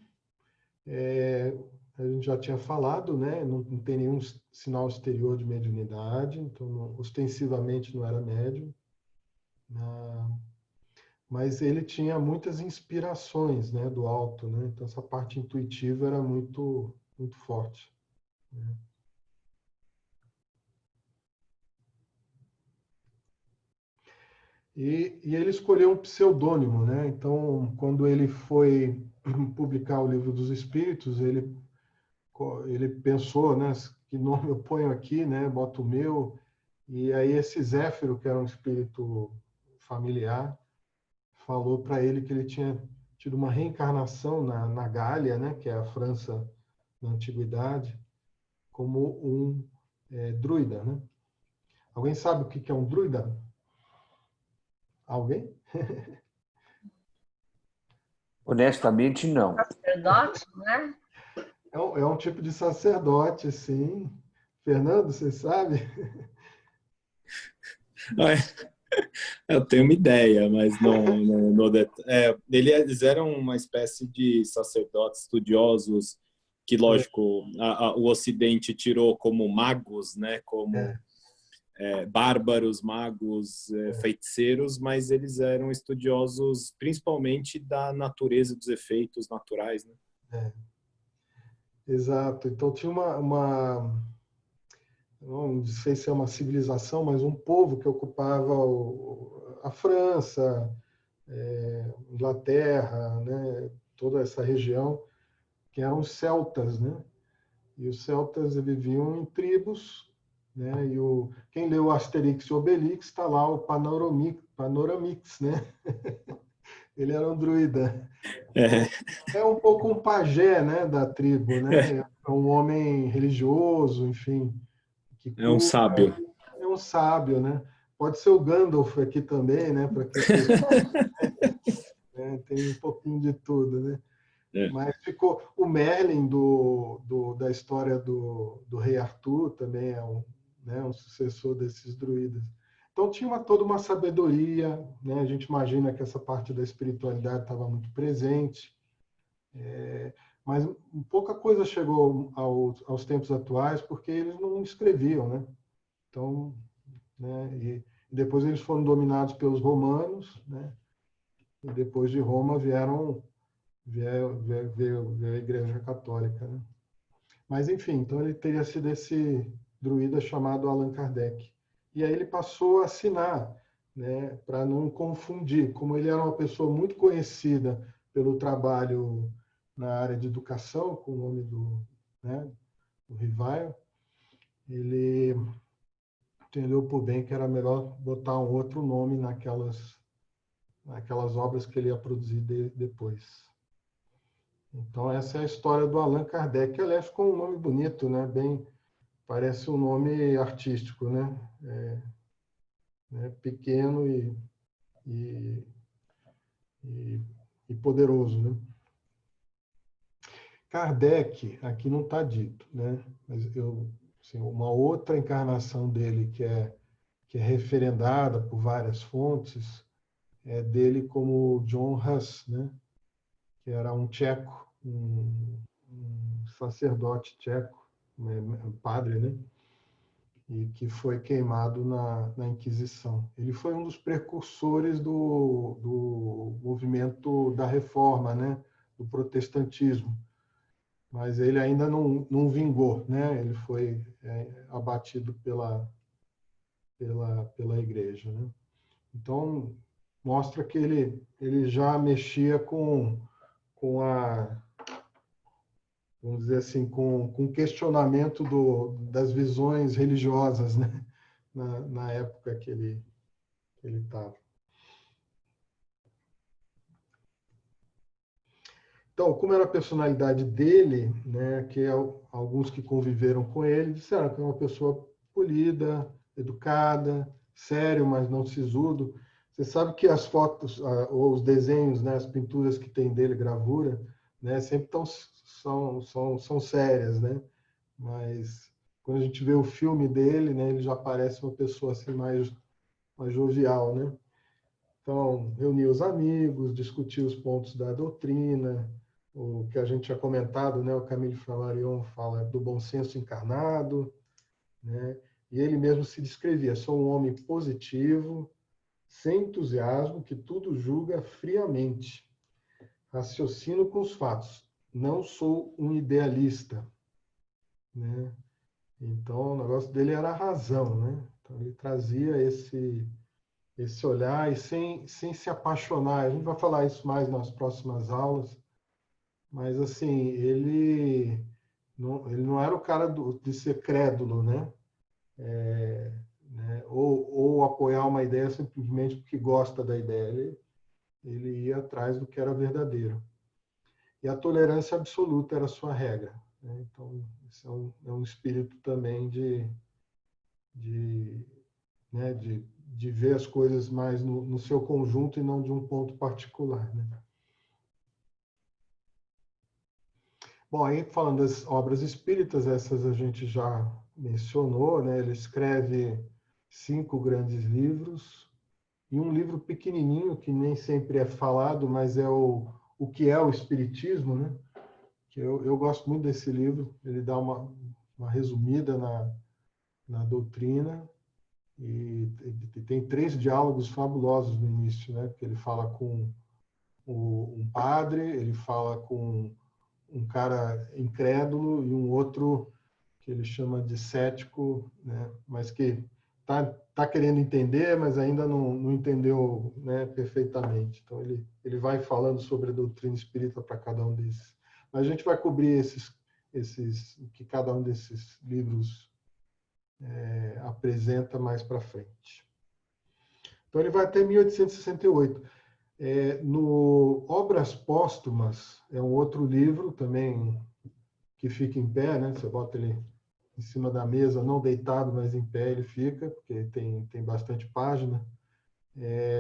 A gente já tinha falado, né? Não tem nenhum sinal exterior de mediunidade, então ostensivamente não era médium. Mas ele tinha muitas inspirações, né, do alto, né? Então essa parte intuitiva era muito muito forte, né? E ele escolheu um pseudônimo, né? Então, quando ele foi publicar o Livro dos Espíritos, ele pensou, né, que nome eu ponho aqui, né? Boto o meu. E aí esse Zéfiro, que era um espírito familiar, falou para ele que ele tinha tido uma reencarnação na Gália, né, que é a França na antiguidade, como um druida, né? Alguém sabe o que é um druida? Alguém? Honestamente, não. Sacerdote, né? É um tipo de sacerdote, sim. Fernando, você sabe? Eu tenho uma ideia, mas eles eram uma espécie de sacerdotes estudiosos que, lógico, o Ocidente tirou como magos, né? Como bárbaros, magos, feiticeiros, mas eles eram estudiosos principalmente da natureza dos efeitos naturais, né? Exato. Então tinha não sei se é uma civilização, mas um povo que ocupava a França, Inglaterra, né, toda essa região, que eram os celtas, né? E os celtas viviam em tribos, né? E quem leu Asterix e Obelix está lá o Panoramix, né? Ele era um druida. É um pouco um pajé, né, da tribo, né? É um homem religioso, enfim, que É um cura, sábio. é um sábio, né? Pode ser o Gandalf aqui também, né? Para quem tem um pouquinho de tudo, né? Mas ficou o Merlin da história do rei Arthur também é um sucessor desses druidas. Então tinha toda uma sabedoria, né? A gente imagina que essa parte da espiritualidade estava muito presente, mas pouca coisa chegou aos tempos atuais porque eles não escreviam, né? Então, né? E depois eles foram dominados pelos romanos, né? E depois de Roma veio a Igreja Católica, né? Mas, enfim, então ele teria sido esse druida chamado Allan Kardec. E aí ele passou a assinar, né, para não confundir. Como ele era uma pessoa muito conhecida pelo trabalho na área de educação, com o nome do Rivaio, ele entendeu por bem que era melhor botar um outro nome naquelas obras que ele ia produzir depois. Então, essa é a história do Allan Kardec, que, aliás, com um nome bonito, né? Parece um nome artístico, né? Pequeno e, e poderoso, né? Kardec, aqui não está dito, né? Mas assim, uma outra encarnação dele que é referendada por várias fontes é dele como John Hus, né? Que era um tcheco, um sacerdote tcheco, né? Padre, né? E que foi queimado na Inquisição. Ele foi um dos precursores do movimento da Reforma, né? Do protestantismo. Mas ele ainda não vingou, né? Ele foi abatido pela Igreja, né? Então, mostra que ele já mexia com vamos dizer assim, com questionamento das visões religiosas, né? Na época que ele estava. Então, como era a personalidade dele, né, que alguns que conviveram com ele disseram que é uma pessoa polida, educada, sério, mas não sisudo. Você sabe que as fotos, ou os desenhos, né, as pinturas que tem dele, gravura, né, sempre são sérias, né? Mas quando a gente vê o filme dele, né, ele já parece uma pessoa assim mais jovial, né? Então, reunir os amigos, discutir os pontos da doutrina, o que a gente tinha comentado, né? O Camille Flammarion fala do bom senso encarnado, né? E ele mesmo se descrevia: sou um homem positivo, sem entusiasmo, que tudo julga friamente. Raciocino com os fatos. Não sou um idealista, né? Então, o negócio dele era a razão, né? Então, ele trazia esse olhar e sem se apaixonar. A gente vai falar isso mais nas próximas aulas, mas, assim, ele não era o cara de ser crédulo, né? Ou apoiar uma ideia simplesmente porque gosta da ideia. Ele ia atrás do que era verdadeiro. E a tolerância absoluta era a sua regra, né? Então, esse é um espírito também né, de ver as coisas mais no seu conjunto e não de um ponto particular, né? Bom, aí falando das obras espíritas, essas a gente já mencionou, né? Ele escreve 5 grandes livros e um livro pequenininho que nem sempre é falado, mas é o que é o Espiritismo, né? Que eu gosto muito desse livro. Ele dá uma resumida na doutrina e tem 3 diálogos fabulosos no início, né? Porque ele fala com um padre, ele fala com um cara incrédulo e um outro que ele chama de cético, né? Mas que tá querendo entender, mas ainda não entendeu, né, perfeitamente. Então, ele vai falando sobre a doutrina espírita para cada um desses. Mas a gente vai cobrir o que cada um desses livros apresenta mais para frente. Então, ele vai até 1868. No Obras Póstumas, é um outro livro também que fica em pé, né? Você bota ele em cima da mesa, não deitado, mas em pé ele fica, porque tem bastante página.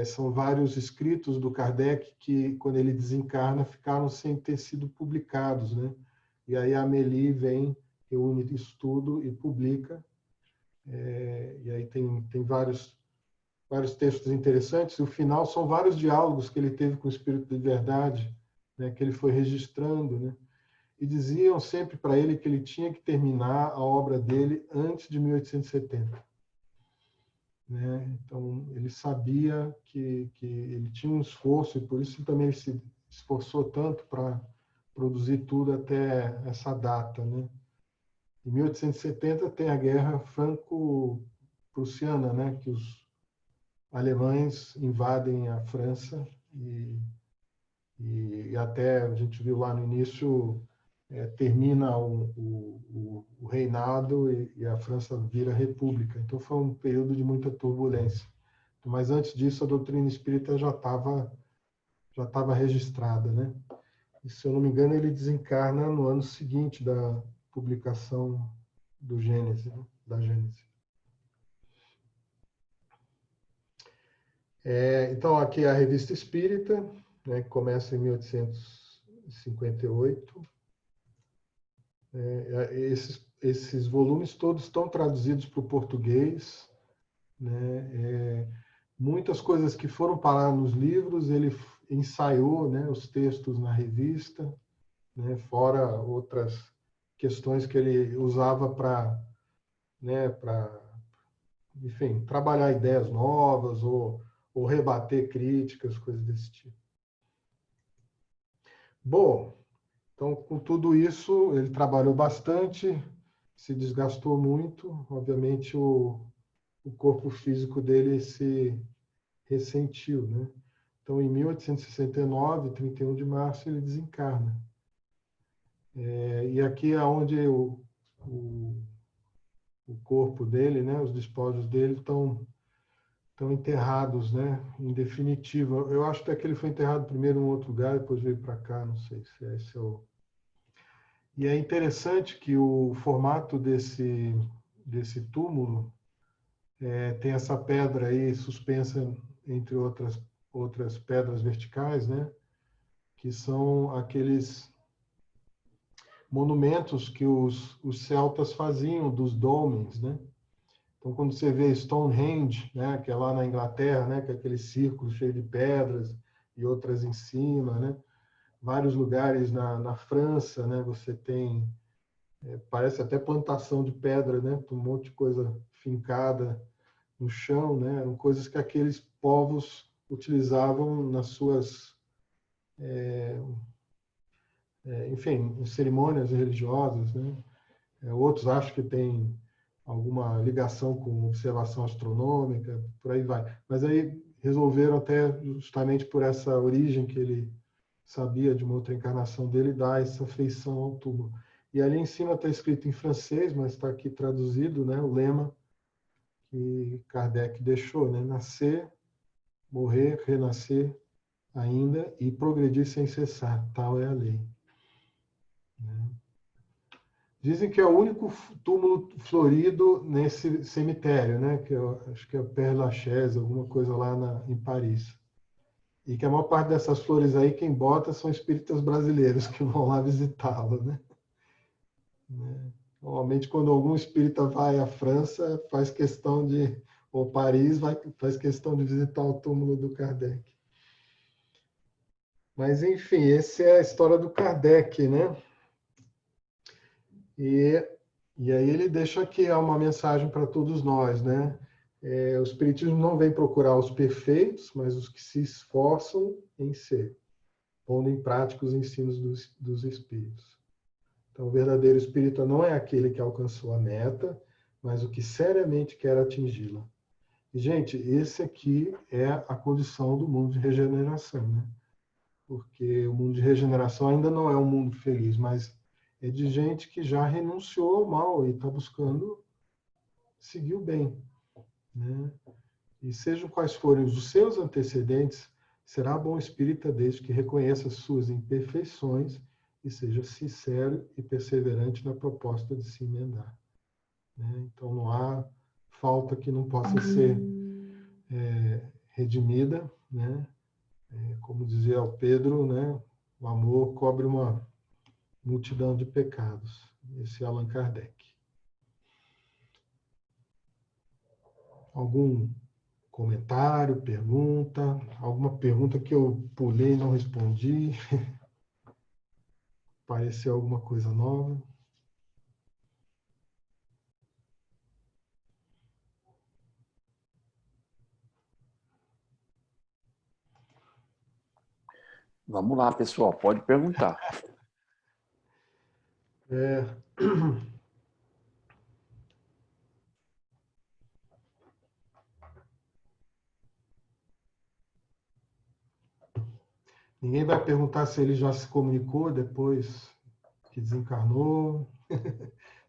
São vários escritos do Kardec que, quando ele desencarna, ficaram sem ter sido publicados, né? E aí a Amélie vem, reúne isso tudo e publica. E aí tem vários textos interessantes. E o final são vários diálogos que ele teve com o Espírito de Verdade, né? Que ele foi registrando, né? E diziam sempre para ele que ele tinha que terminar a obra dele antes de 1870. Né? Então, ele sabia que ele tinha um esforço, e por isso também ele se esforçou tanto para produzir tudo até essa data. Né? Em 1870 tem a Guerra Franco-Prussiana, né? Que os alemães invadem a França e até a gente viu lá no início, termina o reinado e a França vira república. Então foi um período de muita turbulência. Mas antes disso a doutrina espírita já estava registrada, né? E, se eu não me engano, ele desencarna no ano seguinte da publicação do Gênesis, né? Da Gênesis. Então aqui é a Revista Espírita, né, que começa em 1858. Esses volumes todos estão traduzidos para o português, né? Muitas coisas que foram parar nos livros, ele ensaiou, né, os textos na revista, né, fora outras questões que ele usava para, né, enfim, trabalhar ideias novas ou rebater críticas, coisas desse tipo. Bom, então, com tudo isso, ele trabalhou bastante, se desgastou muito. Obviamente, o corpo físico dele se ressentiu, né? Então, em 1869, 31 de março, ele desencarna. E aqui é onde o corpo dele, né, os despojos dele estão enterrados, né, em definitivo. Eu acho até que ele foi enterrado primeiro em outro lugar, depois veio para cá, não sei se esse é o... E é interessante que o formato desse túmulo tem essa pedra aí suspensa entre outras pedras verticais, né? Que são monumentos que os celtas faziam dos dolmens, né? Então, quando você vê Stonehenge, né, que é lá na Inglaterra, né, que é aquele círculo cheio de pedras e outras em cima, né? Vários lugares na França, né, você tem, parece até plantação de pedra, né? Um monte de coisa fincada no chão, né? Eram coisas que aqueles povos utilizavam nas suas, enfim, em cerimônias religiosas, né? Outros acham que tem alguma ligação com observação astronômica, por aí vai. Mas aí resolveram até, justamente por essa origem que ele sabia de uma outra encarnação dele, dar essa feição ao túmulo. E ali em cima está escrito em francês, mas está aqui traduzido, né, o lema que Kardec deixou, né? Nascer, morrer, renascer ainda e progredir sem cessar. Tal é a lei. Né? Dizem que é o único túmulo florido nesse cemitério, né? Que eu acho que é o Père Lachaise, alguma coisa lá em Paris. E que a maior parte dessas flores aí, quem bota são espíritas brasileiros que vão lá visitá-lo, né? Normalmente, quando algum espírita vai à França, faz questão de, ou Paris, faz questão de visitar o túmulo do Kardec. Mas, enfim, essa é a história do Kardec, né? E aí ele deixa aqui uma mensagem para todos nós, né? O Espiritismo não vem procurar os perfeitos, mas os que se esforçam em ser, pondo em prática os ensinos dos Espíritos. Então, o verdadeiro espírita não é aquele que alcançou a meta, mas o que seriamente quer atingi-la. E, gente, esse aqui é a condição do mundo de regeneração, né? Porque o mundo de regeneração ainda não é um mundo feliz, mas é de gente que já renunciou ao mal e está buscando seguir o bem, né? E sejam quais forem os seus antecedentes, será bom espírita desde que reconheça as suas imperfeições e seja sincero e perseverante na proposta de se emendar. Né? Então, não há falta que não possa ser redimida, né? Como dizia o Pedro, né? O amor cobre uma multidão de pecados. Esse é Allan Kardec. Algum comentário, pergunta? Alguma pergunta que eu pulei e não respondi? Apareceu alguma coisa nova? Vamos lá, pessoal, pode perguntar. Ninguém vai perguntar se ele já se comunicou depois que desencarnou,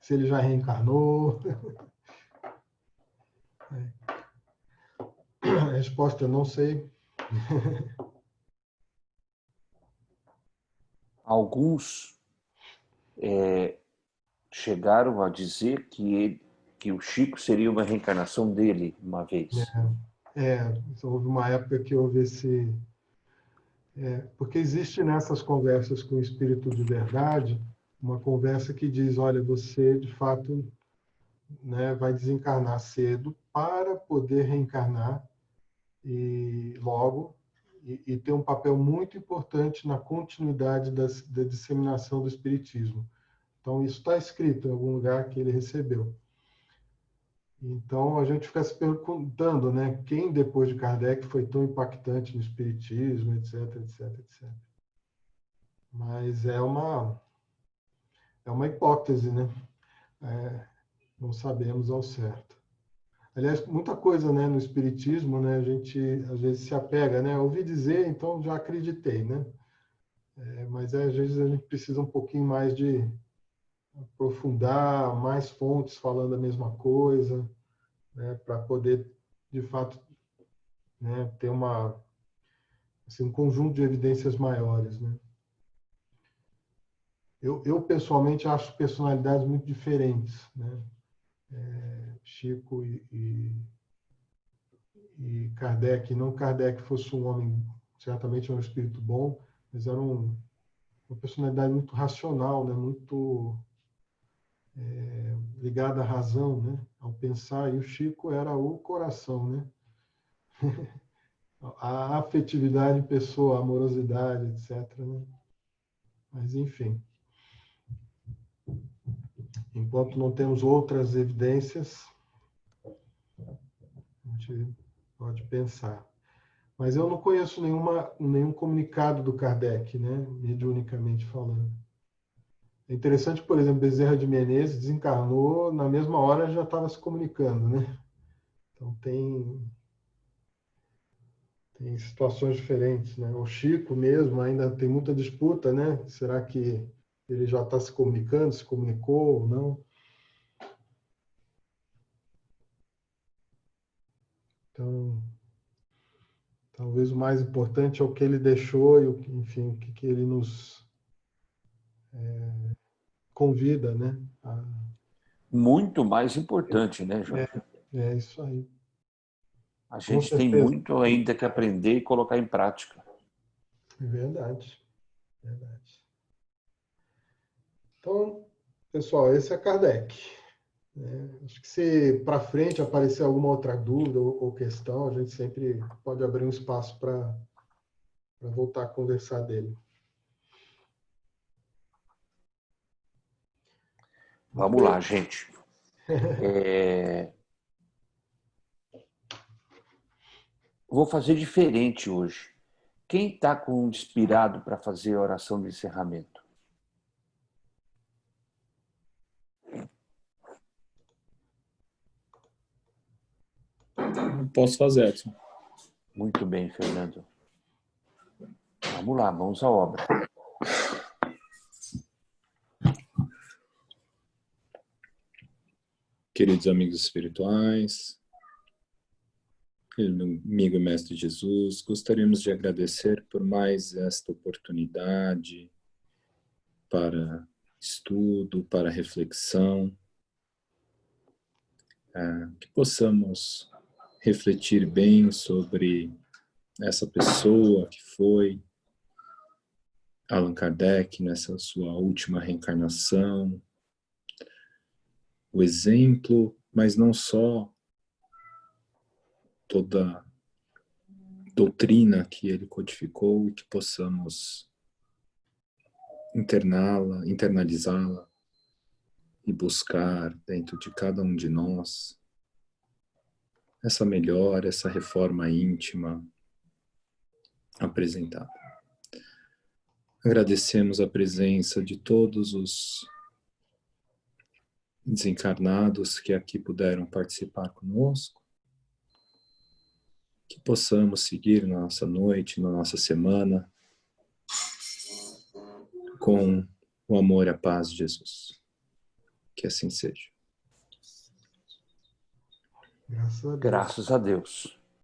se ele já reencarnou. A resposta eu não sei. Alguns chegaram a dizer que o Chico seria uma reencarnação dele uma vez. Houve uma época que houve esse... porque existe nessas conversas com o espírito de verdade, uma conversa que diz, olha, você de fato, né, vai desencarnar cedo para poder reencarnar e logo e ter um papel muito importante na continuidade da disseminação do espiritismo. Então isso está escrito em algum lugar que ele recebeu. Então a gente fica se perguntando, né, quem depois de Kardec foi tão impactante no espiritismo, etc, etc, etc. Mas é uma hipótese, né? Não sabemos ao certo. Aliás, muita coisa, né, no espiritismo, né, a gente às vezes se apega, né? Ouvi dizer, então já acreditei, né? Mas às vezes a gente precisa um pouquinho mais de aprofundar, mais fontes falando a mesma coisa, né, para poder, de fato, né, ter assim, um conjunto de evidências maiores, né? Eu pessoalmente acho personalidades muito diferentes, né? Chico e Kardec. Não que Kardec fosse um homem, certamente um espírito bom, mas era um uma personalidade muito racional, né? Muito ligada à razão, né? Ao pensar. E o Chico era o coração, né? A afetividade em pessoa, a amorosidade, etc. Né? Mas, enfim. Enquanto não temos outras evidências, a gente pode pensar. Mas eu não conheço nenhum comunicado do Kardec, né? Mediunicamente falando. É interessante, por exemplo, Bezerra de Menezes desencarnou, na mesma hora já estava se comunicando, né? Então tem situações diferentes, né? O Chico mesmo ainda tem muita disputa, né? Será que ele já está se comunicando, se comunicou ou não? Então, talvez o mais importante é o que ele deixou e, enfim, o que ele nos convida, né? Muito mais importante, né, João? É isso aí. A Com gente tem certeza. muito ainda que aprender e colocar em prática. É verdade. Verdade. Então, pessoal, esse é Kardec. Acho que se para frente aparecer alguma outra dúvida ou questão, a gente sempre pode abrir um espaço para voltar a conversar dele. Vamos lá, gente. Vou fazer diferente hoje. Quem está inspirado para fazer a oração de encerramento? Posso fazer, Edson. Muito bem, Fernando. Vamos lá, mãos à obra. Queridos amigos espirituais, amigo e mestre Jesus, gostaríamos de agradecer por mais esta oportunidade para estudo, para reflexão, que possamos refletir bem sobre essa pessoa que foi Allan Kardec nessa sua última reencarnação, o exemplo, mas não só toda a doutrina que ele codificou e que possamos interná-la, internalizá-la e buscar dentro de cada um de nós essa melhora, essa reforma íntima apresentada. Agradecemos a presença de todos os desencarnados que aqui puderam participar conosco, que possamos seguir na nossa noite, na nossa semana, com o amor e a paz de Jesus. Que assim seja. Graças a Deus. Graças a Deus.